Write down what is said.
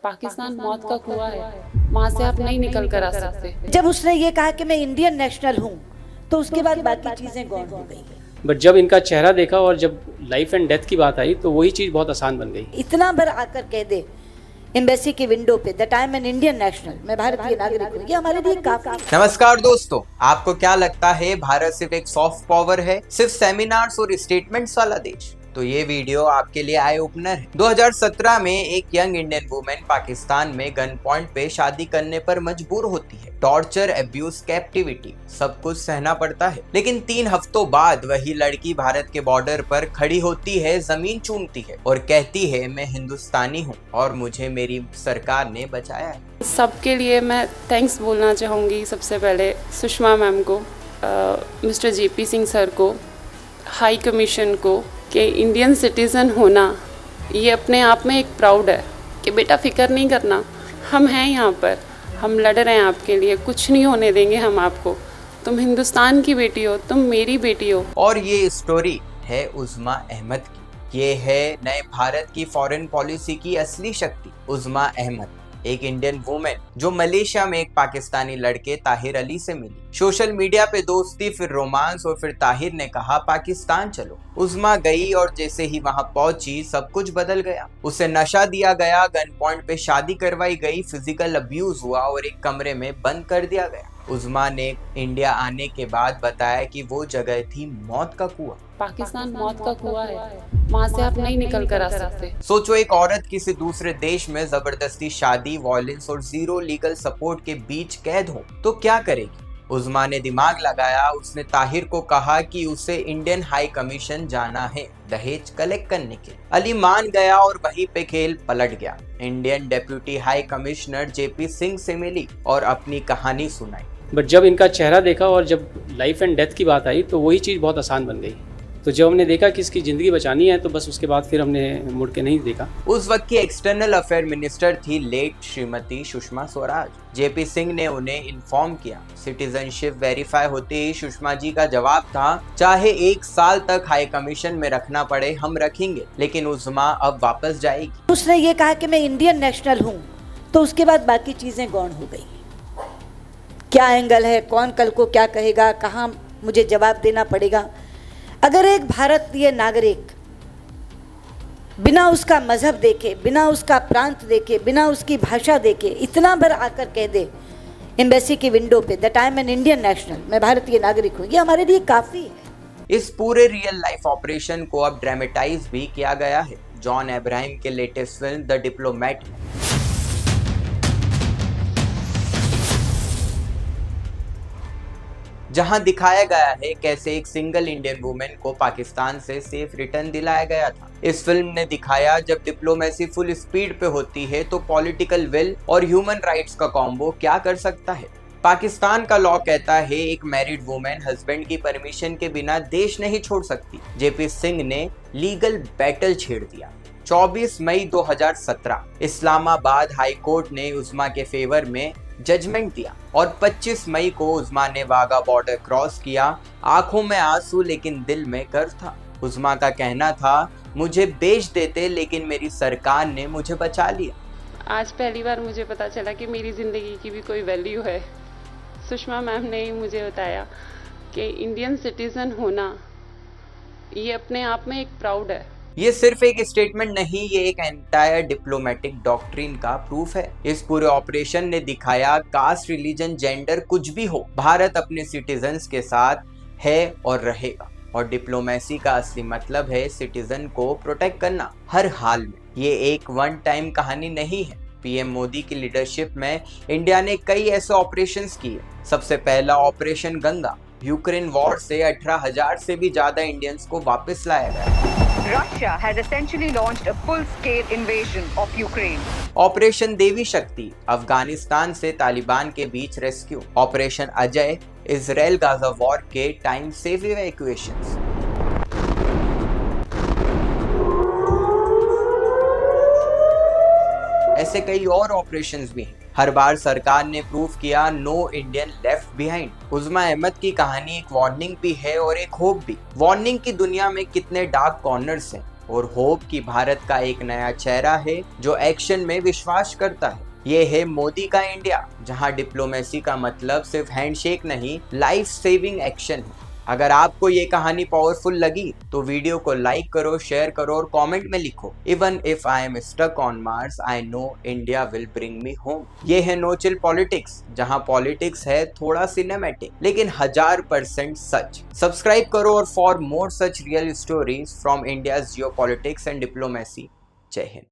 पाकिस्तान मौत का कुआं है, वहाँ से आप नहीं निकल कर आ सकते। जब उसने ये कहा कि मैं इंडियन नेशनल हूँ तो उसके बाद बाकी चीजें गौण हो गई। बट जब इनका चेहरा देखा और जब लाइफ एंड डेथ की बात आई तो वही चीज़ बहुत आसान बन गई। इतना भर आकर कह दे एम्बेसी की विंडो पे that I am an Indian national, मैं भारतीय नागरिक हूँ, ये हमारे लिए काफी है। नमस्कार दोस्तों, आपको क्या लगता है भारत सिर्फ एक सॉफ्ट पावर है, सिर्फ सेमिनार्स और स्टेटमेंट्स वाला देश? तो ये वीडियो आपके लिए आई ओपनर है। 2017 में एक यंग इंडियन वुमेन पाकिस्तान में गन पॉइंट पे शादी करने पर मजबूर होती है। टॉर्चर, एब्यूज, कैप्टिविटी सब कुछ सहना पड़ता है। लेकिन 3 हफ्तों बाद वही लड़की भारत के बॉर्डर पर खड़ी होती है, जमीन चूमती है और कहती है मैं हिंदुस्तानी हूँ और मुझे मेरी सरकार ने बचाया है। सबके लिए मैं थैंक्स बोलना चाहूँगी। सबसे पहले सुषमा मैम को, मिस्टर जेपी सिंह सर को, हाई कमीशन को, कि इंडियन सिटीज़न होना ये अपने आप में एक प्राउड है कि बेटा फिक्र नहीं करना, हम हैं यहाँ पर, हम लड़ रहे हैं आपके लिए, कुछ नहीं होने देंगे हम आपको, तुम हिंदुस्तान की बेटी हो, तुम मेरी बेटी हो। और ये स्टोरी है उज़्मा अहमद की। ये है नए भारत की फॉरेन पॉलिसी की असली शक्ति। उज़्मा अहमद एक इंडियन वुमेन जो मलेशिया में एक पाकिस्तानी लड़के ताहिर अली से मिली। सोशल मीडिया पे दोस्ती, फिर रोमांस और फिर ताहिर ने कहा पाकिस्तान चलो। उज़्मा गई और जैसे ही वहां पहुंची सब कुछ बदल गया। उसे नशा दिया गया, गन पॉइंट पे शादी करवाई गई, फिजिकल अब्यूज हुआ और एक कमरे में बंद कर दिया गया। उज़्मा ने इंडिया आने के बाद बताया कि वो जगह थी मौत का कुआं। पाकिस्तान मौत का कुआं है, वहाँ से आप नहीं निकल कर आ सकते। सोचो, एक औरत किसी दूसरे देश में जबरदस्ती शादी, वॉयलेंस और जीरो लीगल सपोर्ट के बीच कैद हो तो क्या करेगी? उज़्मा ने दिमाग लगाया। उसने ताहिर को कहा कि उसे इंडियन हाई कमीशन जाना है दहेज कलेक्ट करने के। अली मान गया और वहीं पे खेल पलट गया। Indian deputy high commissioner JP Singh से मिली और अपनी कहानी सुनाई। बट जब इनका चेहरा देखा और जब लाइफ एंड डेथ की बात आई तो वही चीज़ बहुत आसान बन गई। तो जब हमने देखा कि इसकी ज़िंदगी बचानी है तो बस उसके बाद फिर हमने मुड़ के नहीं देखा। उस वक्त की एक्सटर्नल अफेयर मिनिस्टर थी लेट श्रीमती सुषमा स्वराज। जेपी सिंह ने उन्हें इन्फॉर्म किया। सिटीजनशिप वेरीफाई होते ही सुषमा जी का जवाब था चाहे 1 साल तक हाई कमीशन में रखना पड़े हम रखेंगे, लेकिन उज़्मा अब वापस जाएगी। उसने ये कहा कि मैं इंडियन नेशनल हूँ तो उसके बाद बाकी चीजें गौण हो गई। क्या एंगल है, कौन कल को क्या कहेगा, कहाँ मुझे जवाब देना पड़ेगा। अगर एक भारतीय नागरिक बिना उसका मजहब देखे, बिना उसका प्रांत देखे, बिना उसकी भाषा देखे इतना भर आकर कह दे एम्बेसी की विंडो पे that I am an Indian national, मैं भारतीय नागरिक हूँ, ये हमारे लिए काफी है। इस पूरे रियल लाइफ ऑपरेशन को अब ड्रामेटाइज भी किया गया है जॉन अब्राहम के लेटेस्ट फिल्म द डिप्लोमेट में। जहां दिखाया गया है कैसे एक सिंगल इंडियन वुमेन को पाकिस्तान से सेफ रिटर्न दिलाया गया था। इस फिल्म ने दिखाया जब डिप्लोमेसी फुल स्पीड पे होती है तो पॉलिटिकल विल और ह्यूमन राइट्स का कॉम्बो क्या कर सकता है। पाकिस्तान का लॉ कहता है एक मैरिड वुमेन हस्बैंड की परमिशन के बिना देश नहीं छोड़ सकती। जेपी सिंह ने लीगल बैटल छेड़ दिया। 24 मई 2017 इस्लामाबाद हाई कोर्ट ने उज़्मा के फेवर में जजमेंट दिया और 25 मई को उज़्मा ने वाघा बॉर्डर क्रॉस किया। आंखों में आंसू लेकिन दिल में गर्व था। उज़्मा का कहना था मुझे बेच देते लेकिन मेरी सरकार ने मुझे बचा लिया। आज पहली बार मुझे पता चला कि मेरी ज़िंदगी की भी कोई वैल्यू है। सुषमा मैम ने ही मुझे बताया कि इंडियन सिटीज़न होना ये अपने आप में एक प्राउड है। ये सिर्फ एक स्टेटमेंट नहीं, ये एक एंटायर डिप्लोमेटिक डॉक्ट्रिन का प्रूफ है। इस पूरे ऑपरेशन ने दिखाया कास्ट, रिलीजन, जेंडर कुछ भी हो, भारत अपने सिटीजन्स के साथ है और रहेगा। और डिप्लोमेसी का असली मतलब है सिटीजन को प्रोटेक्ट करना हर हाल में। ये एक वन टाइम कहानी नहीं है। पीएम मोदी की लीडरशिप में इंडिया ने कई ऐसे ऑपरेशंस किए। सबसे पहला ऑपरेशन गंगा, यूक्रेन वॉर से 18,000 से भी ज्यादा इंडियंस को वापस लाया गया। Russia has essentially launched a full-scale invasion of Ukraine. Operation Devi Shakti, Afghanistan से तालिबान के बीच rescue. Operation Ajay, Israel Gaza war के टाइम सेफ इवैक्यूएशंस। ऐसे कई और ऑपरेशंस भी हैं। हर बार सरकार ने प्रूव किया नो इंडियन लेफ्ट बिहाइंड। उज़्मा अहमद की कहानी एक वार्निंग भी है और एक होप भी। वार्निंग की दुनिया में कितने डार्क कॉर्नर्स हैं, और होप कि भारत का एक नया चेहरा है जो एक्शन में विश्वास करता है। ये है मोदी का इंडिया, जहां डिप्लोमेसी का मतलब सिर्फ हैंडशेक नहीं, लाइफ सेविंग एक्शन है। अगर आपको ये कहानी पावरफुल लगी तो वीडियो को लाइक करो, शेयर करो और कमेंट में लिखो, even if I am stuck on Mars I know India will bring me home. ये है नो चिल पॉलिटिक्स, जहां पॉलिटिक्स है थोड़ा सिनेमैटिक लेकिन 1000% सच। सब्सक्राइब करो और for more such real stories from India's geopolitics and diplomacy. जय हिंद।